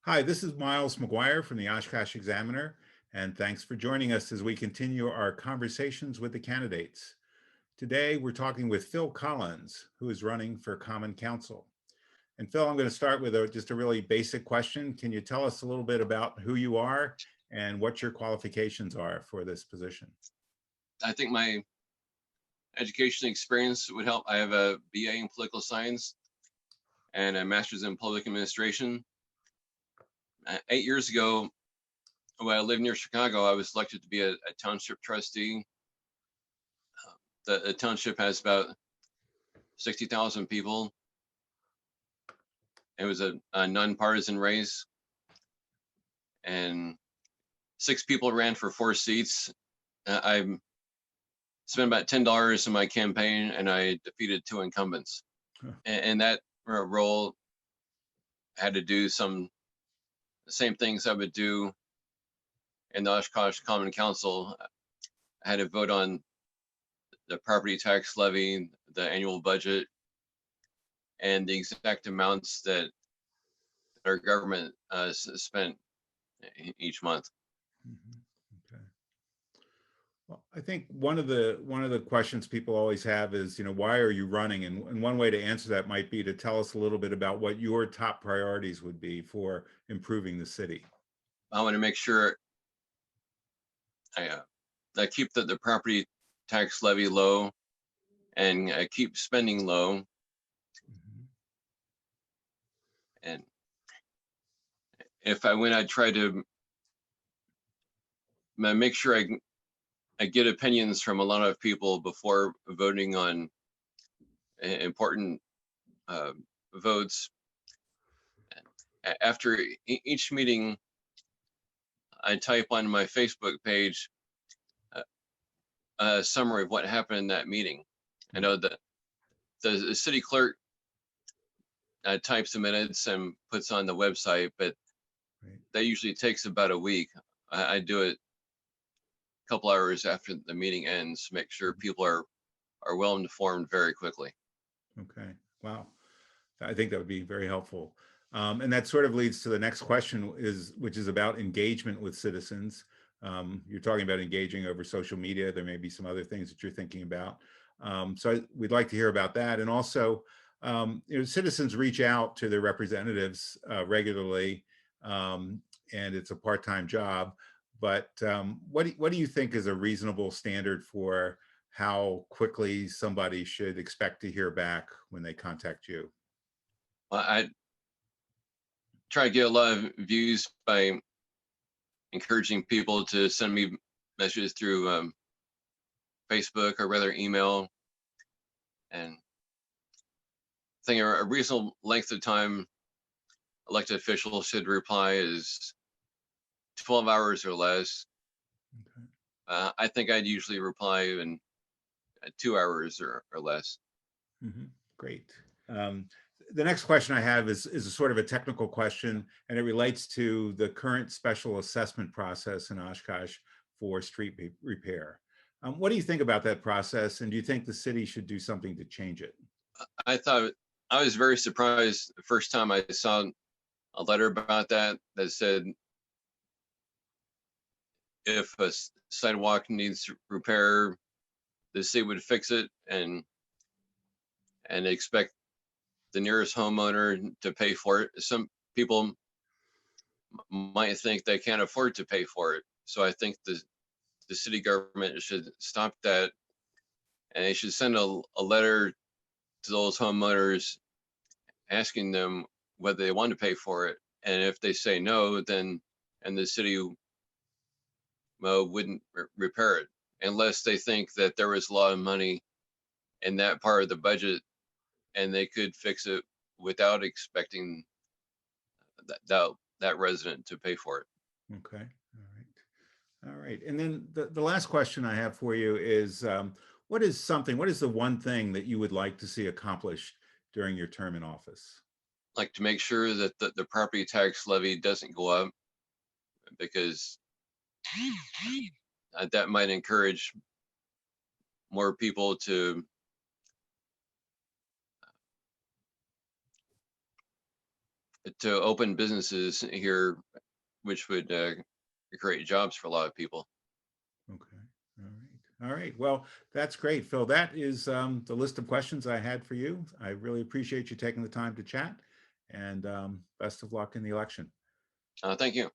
Hi, this is Miles McGuire from the Oshkosh Examiner, and thanks for joining us as we continue our conversations with the candidates. Today, we're talking with Phil Collins, who is running for Common Council. And Phil, I'm going to start with just a really basic question. Can you tell us a little bit about who you are and what your qualifications are for this position? I think my education experience would help. I have a BA in political science and a master's in public administration. 8 years ago, when I lived near Chicago, I was elected to be a township trustee. The township has about 60,000 people. It was a nonpartisan race, and 6 people ran for 4 seats. I spent about $10 in my campaign, and I defeated 2 incumbents. Huh. And that role had to do the same things I would do in the Oshkosh Common Council. I had to vote on the property tax levy, the annual budget, and the exact amounts that our government spent each month. Mhm. Okay. Well, I think one of the questions people always have is, why are you running? And one way to answer that might be to tell us a little bit about what your top priorities would be for improving the city. I want to make sure I keep the property tax levy low and keep spending low. Mhm. And if I win, I try to make sure I get opinions from a lot of people before voting on important uh, votes. After each meeting, I type on my Facebook page uh, a summary of what happened in that meeting. I know that the city clerk types the minutes and puts on the website, but Right. that usually takes about a week. I do it a couple hours after the meeting ends to make sure people are well informed very quickly. Okay. Wow. I think that would be very helpful. And that sort of leads to the next question which is about engagement with citizens. You're talking about engaging over social media. There may be some other things that you're thinking about. We'd like to hear about that. And also, citizens reach out to their representatives regularly, and it's a part-time job. But what do you think is a reasonable standard for how quickly somebody should expect to hear back when they contact you? I try to get a lot of views by encouraging people to send me messages through Facebook or rather email. And I think a reasonable length of time elected officials should reply is 12 hours or less. Okay. I think I'd usually reply in 2 hours or less. Great. The next question I have is a sort of a technical question, and it relates to the current special assessment process in Oshkosh for street repair. What do you think about that process, and do you think the city should do something to change it? I thought I was very surprised the first time I saw a letter about that said if a sidewalk needs repair, the city would fix it and expect the nearest homeowner to pay for it. Some people might think they can't afford to pay for it. So I think the city government should stop that, and they should send a letter to those homeowners asking them whether they want to pay for it. And if they say no, then and the city wouldn't repair it unless they think that there was a lot of money in that part of the budget and they could fix it without expecting that resident to pay for it. Okay. All right. All right. And then the last question I have for you is, what is the one thing that you would like to see accomplished during your term in office? Like to make sure that the property tax levy doesn't go up because that might encourage more people to open businesses here, which would create jobs for a lot of people. Okay. All right. All right. Well, that's great, Phil. That is the list of questions I had for you. I really appreciate you taking the time to chat, and best of luck in the election. Thank you.